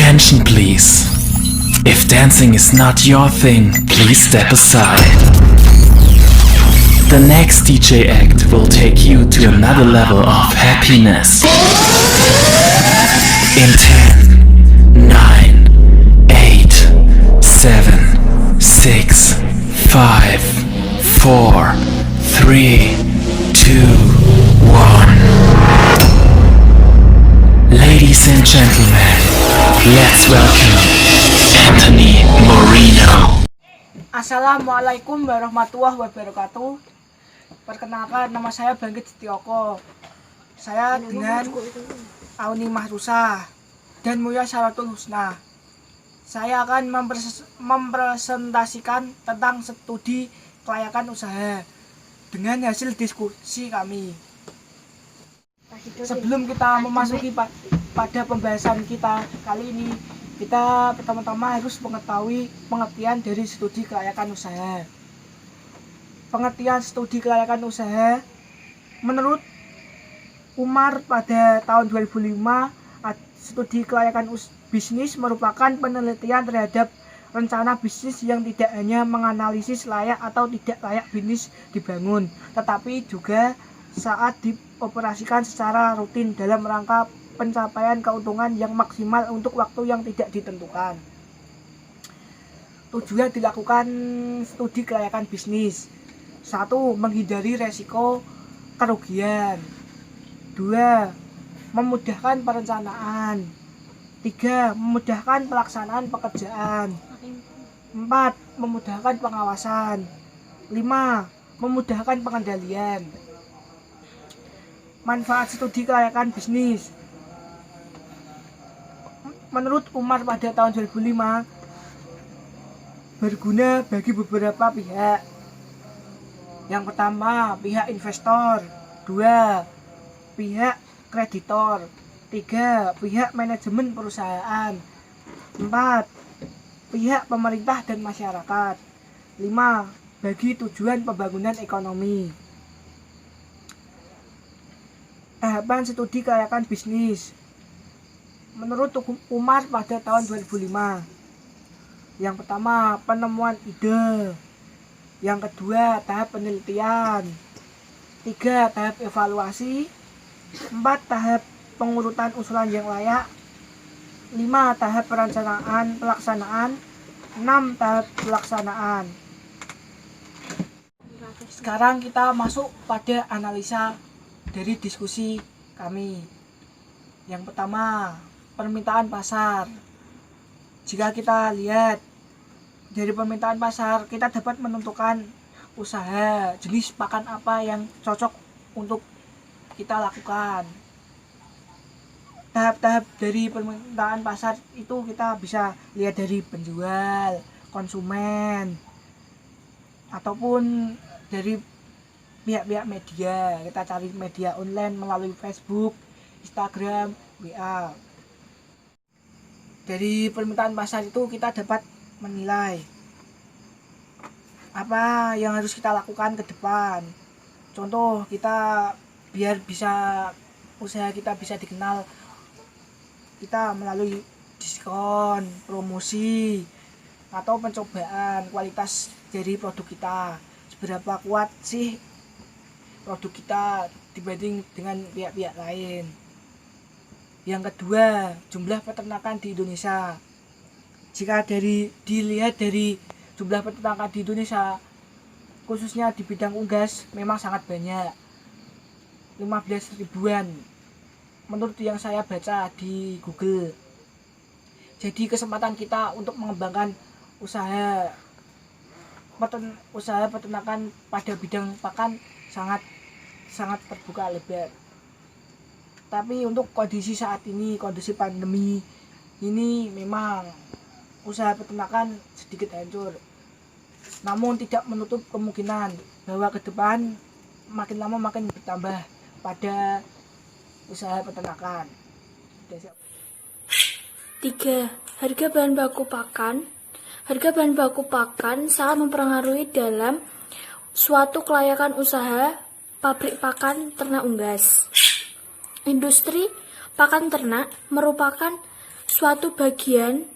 Attention please. If dancing is not your thing, please step aside. The next DJ act will take you to another level of happiness. In 10, 9, 8, 7, 6, 5, 4, 3, 2, 1. Ladies and gentlemen, let's welcome Anthony Moreno. Assalamualaikum warahmatullahi wabarakatuh. Perkenalkan, nama saya Bangkit Setioko. Saya dengan Auni Mahrusa dan Mulia Syaratul Husna. Saya akan mempresentasikan tentang studi kelayakan usaha dengan hasil diskusi kami. Sebelum kita memasuki pada pembahasan kita kali ini, kita pertama-tama harus mengetahui pengertian dari studi kelayakan usaha. Pengertian studi kelayakan usaha menurut Umar pada tahun 2005, studi kelayakan bisnis merupakan penelitian terhadap rencana bisnis yang tidak hanya menganalisis layak atau tidak layak bisnis dibangun, tetapi juga saat dioperasikan secara rutin dalam rangka pencapaian keuntungan yang maksimal untuk waktu yang tidak ditentukan. Tujuan dilakukan studi kelayakan bisnis: 1. Menghindari resiko kerugian. 2. Memudahkan perencanaan. 3. Memudahkan pelaksanaan pekerjaan. 4. Memudahkan pengawasan. 5. Memudahkan pengendalian. Manfaat studi kelayakan bisnis menurut Umar pada tahun 2005 berguna bagi beberapa pihak. Yang pertama, pihak investor. 2. Pihak kreditor. 3. Pihak manajemen perusahaan. 4. Pihak pemerintah dan masyarakat. 5. Bagi tujuan pembangunan ekonomi. Tahapan studi kelayakan bisnis menurut Umar pada tahun 2005. Yang pertama, penemuan ide. Yang kedua, tahap penelitian. 3. Tahap evaluasi. 4. Tahap pengurutan usulan yang layak. 5. Tahap perencanaan pelaksanaan. 6. Tahap pelaksanaan. Sekarang kita masuk pada analisa dari diskusi kami. Yang pertama, permintaan pasar. Jika kita lihat dari permintaan pasar, kita dapat menentukan usaha, jenis pakan apa yang cocok untuk kita lakukan. Tahap-tahap dari permintaan pasar itu kita bisa lihat dari penjual, konsumen, ataupun dari pihak-pihak media. Kita cari media online melalui Facebook, Instagram, WA. Dari permintaan pasar itu kita dapat menilai apa yang harus kita lakukan ke depan. Contoh, kita biar bisa usaha kita bisa dikenal, kita melalui diskon, promosi, atau pencobaan kualitas dari produk kita. Seberapa kuat sih produk kita dibanding dengan pihak-pihak lain. Yang kedua, jumlah peternakan di Indonesia. Jika dilihat dari jumlah peternakan di Indonesia, khususnya di bidang unggas, memang sangat banyak, 15 ribuan menurut yang saya baca di Google. Jadi kesempatan kita untuk mengembangkan usaha peternakan pada bidang pakan sangat terbuka lebar. Tapi untuk kondisi saat ini, kondisi pandemi ini, memang usaha peternakan sedikit hancur. Namun tidak menutup kemungkinan bahwa ke depan makin lama makin bertambah pada usaha peternakan. 3. Harga bahan baku pakan. Harga bahan baku pakan sangat mempengaruhi dalam suatu kelayakan usaha pabrik pakan ternak unggas. Industri pakan ternak merupakan suatu bagian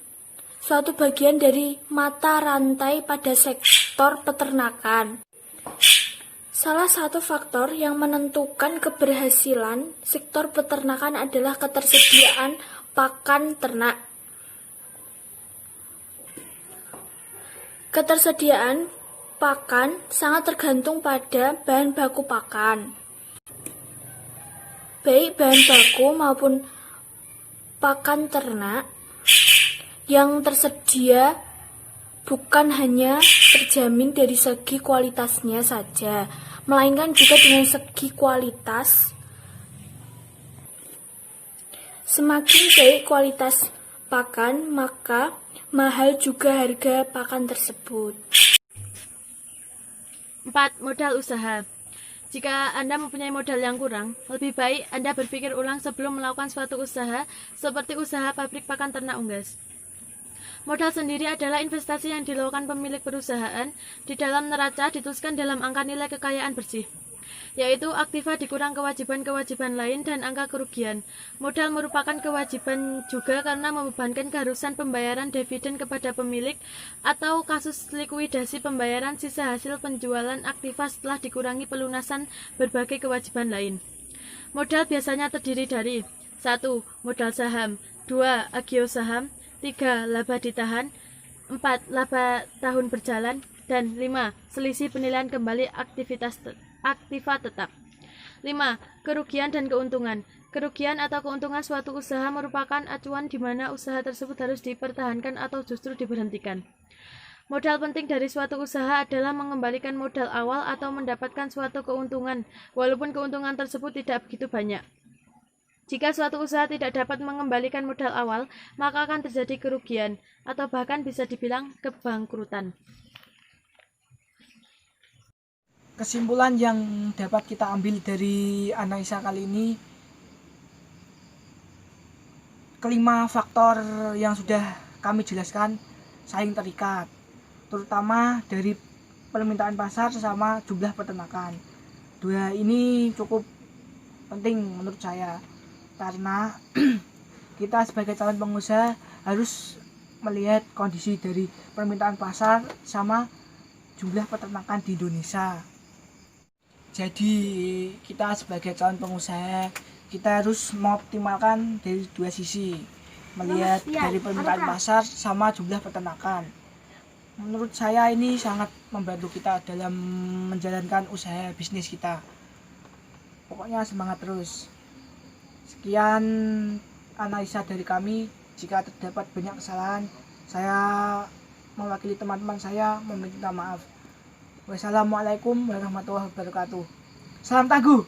dari mata rantai pada sektor peternakan. Salah satu faktor yang menentukan keberhasilan sektor peternakan adalah ketersediaan pakan ternak. Ketersediaan pakan sangat tergantung pada bahan baku pakan. Baik bahan baku maupun pakan ternak yang tersedia bukan hanya terjamin dari segi kualitasnya saja, melainkan juga dengan segi kualitas. Semakin baik kualitas pakan, maka mahal juga harga pakan tersebut. 4. Modal usaha. Jika Anda mempunyai modal yang kurang, lebih baik Anda berpikir ulang sebelum melakukan suatu usaha, seperti usaha pabrik pakan ternak unggas. Modal sendiri adalah investasi yang dilakukan pemilik perusahaan. Di dalam neraca dituliskan dalam angka nilai kekayaan bersih, yaitu aktiva dikurang kewajiban-kewajiban lain dan angka kerugian. Modal merupakan kewajiban juga karena membebankan keharusan pembayaran dividen kepada pemilik atau kasus likuidasi pembayaran sisa hasil penjualan aktiva setelah dikurangi pelunasan berbagai kewajiban lain. Modal biasanya terdiri dari 1. Modal saham, 2. Agio saham, 3. Laba ditahan, 4. Laba tahun berjalan, dan 5. Selisih penilaian kembali aktiva tetap. 5. Kerugian dan keuntungan. Kerugian atau keuntungan suatu usaha merupakan acuan di mana usaha tersebut harus dipertahankan atau justru diberhentikan. Modal penting dari suatu usaha adalah mengembalikan modal awal atau mendapatkan suatu keuntungan, walaupun keuntungan tersebut tidak begitu banyak. Jika suatu usaha tidak dapat mengembalikan modal awal, maka akan terjadi kerugian, atau bahkan bisa dibilang kebangkrutan. Kesimpulan yang dapat kita ambil dari analisa kali ini, kelima faktor yang sudah kami jelaskan saling terikat, terutama dari permintaan pasar sama jumlah peternakan. Dua ini cukup penting menurut saya, karena kita sebagai calon pengusaha harus melihat kondisi dari permintaan pasar sama jumlah peternakan di Indonesia. Jadi kita sebagai calon pengusaha, kita harus mengoptimalkan dari dua sisi, melihat dari permintaan pasar sama jumlah peternakan. Menurut saya ini sangat membantu kita dalam menjalankan usaha bisnis kita. Pokoknya semangat terus. Sekian analisa dari kami. Jika terdapat banyak kesalahan, saya mewakili teman-teman saya meminta maaf. Wassalamualaikum warahmatullahi wabarakatuh. Salam Tangguh.